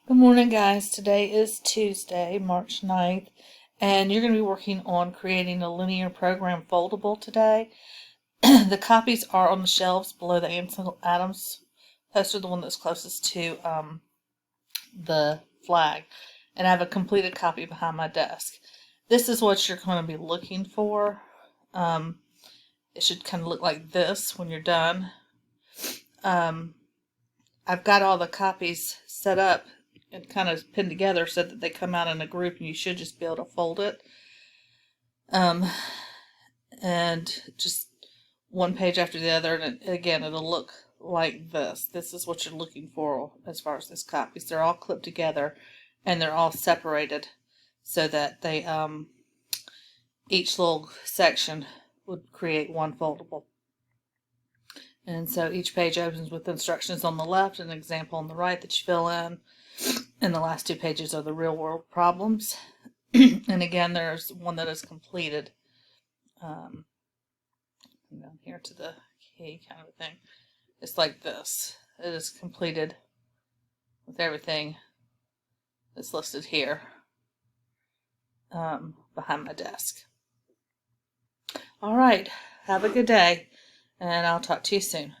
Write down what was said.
Good morning, guys. Today is Tuesday, March 9th, and you're going to be working on creating a linear program foldable today. The copies are on the shelves below the Ansel Adams poster, the one that's closest to the flag, and I have a completed copy behind my desk. This is what you're going to be looking for. It should kind of look like this when you're done. I've got all the copies set up and kind of pinned together so that they come out in a group, and you should just be able to fold it. And just one page after the other, and again, it'll look like this. This is what you're looking for as far as these copies. They're all clipped together, and they're all separated so that they each little section would create one foldable. And so each page opens with instructions on the left and an example on the right that you fill in. And the last two pages are the real world problems. And again, there's one that is completed. Down here to the key kind of a thing. It's like this. It is completed with everything that's listed here behind my desk. All right. Have a good day, and I'll talk to you soon.